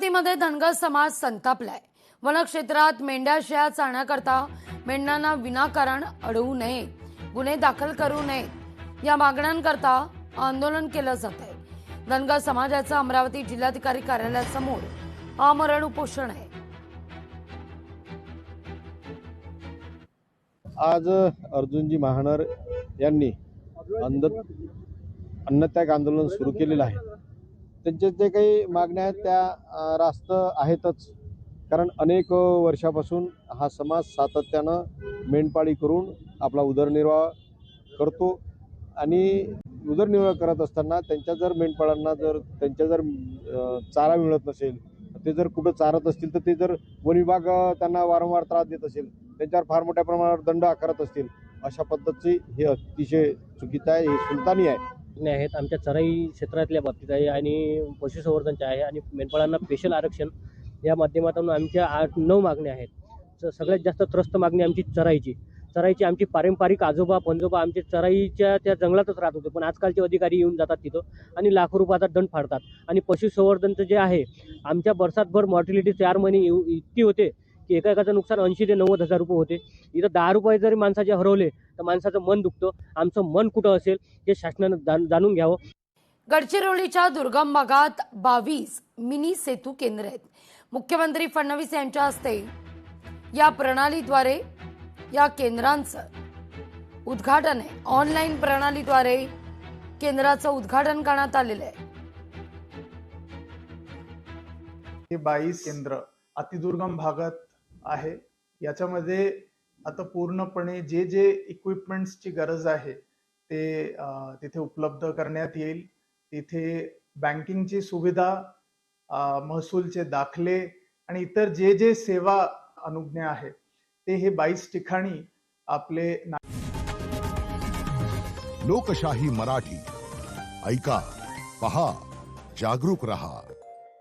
अमरावतीमध्ये धनगर समाज संतापलाय। वनक्षेत्रात मेंढ्या शेळ्या चालण्याकरता मेंढ्यांना विनाकारण अडवू नये, गुन्हे दाखल करू नयेत या मागण्यांकरता आंदोलन केलं जातंय। धनगर समाजाचं अमरावती जिल्हाधिकारी कार्यालयासमोर आमरण उपोषण आहे। आज अर्जुनजी महानर यांनी अन्नत्याग आंदोलन सुरू केलेलं आहे। त्यांचे जे काही मागण्या आहेत त्या रास्त आहेतच, कारण अनेक वर्षापासून हा समाज सातत्यानं मेंढपाळी करून आपला उदरनिर्वाह करतो आणि उदरनिर्वाह करत असताना त्यांच्या जर मेंढपाळांना जर चारा मिळत नसेल, ते जर कुठं चारत असतील तर ते जर वन विभाग त्यांना वारंवार त्रास देत असेल, त्यांच्यावर फार मोठ्या प्रमाणावर दंड आकारत असतील, अशा पद्धतीचे हे अतिशय चुकीचं आहे, हे सुलतानी आहे। आहेत आमच्या चराई क्षेत्रातल्या बाबतीत आहे आणि पशुसंवर्धनच्या आहे आणि मेंढपाळांना स्पेशल आरक्षण या माध्यमातून आमच्या 8-9 मागण्या आहेत। सगळ्यात जास्त त्रस्त मागणी आमची चराईची आमची पारंपरिक आजोबा पंजोबा आमचे चराईच्या त्या जंगलातच राहत होते, पण आजकालचे अधिकारी येऊन जातात तिथं आणि लाखो रुपयाचा दंड फाडतात। आणि पशुसंवर्धनचं जे आहे, आमच्या वर्षातभर मॉर्टिलिटी 4 महिने इतकी होते की एकाचं नुकसान 80 ते 90 हजार रुपये होते। इथं 10 रुपये जरी माणसाचे हरवले तर माणसाचं मन दुखतं। आमचं मन कुठं असेल हे शासनानं जाणून घ्यावं। गडचिरोलीच्या दुर्गम भागात 22 मिनी सेतू केंद्र आहेत। मुख्यमंत्री फडणवीस यांच्या हस्ते या प्रणालीद्वारे या केंद्रांचं उद्घाटन आहे। ऑनलाईन प्रणालीद्वारे केंद्राचं उद्घाटन करण्यात आलेलं आहे। हे 22 केंद्र अतिदुर्गम भागात आहे। याच्यामध्ये आता पूर्णपणे जे इक्विपमेंट्सची गरज आहे ते तिथे उपलब्ध करण्यात येईल। तिथे बँकिंगची सुविधा, महसूलचे दाखले आणि इतर जे सेवा अनुज्ञा आहे ते हे 22 ठिकाणी आपले। लोकशाही मराठी ऐका, पहा, जागरूक रहा।